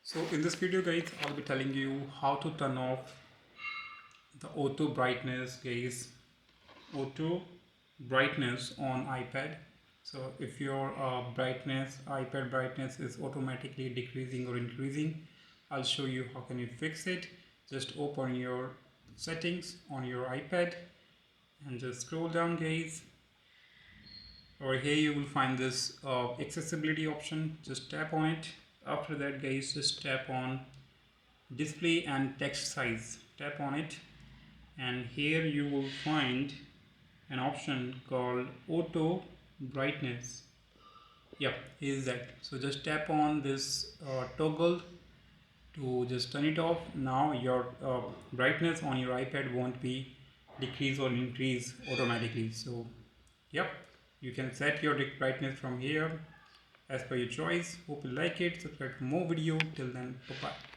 So in this video guys, I'll be telling you how to turn off the auto brightness guys, auto brightness on iPad. So if your iPad brightness is automatically decreasing or increasing, I'll show you how can you fix it. Just open your settings on your iPad and just scroll down guys. Over here you will find this accessibility option. Just tap on it. After that guys, just tap on display and text size, tap on it, and here you will find an option called auto brightness. Yeah, is that. So just tap on this toggle to just turn it off. Now your brightness on your iPad won't be decrease or increase automatically. So yep, you can set your brightness from here as per your choice. Hope you like it. Subscribe for more video. Till then, bye bye.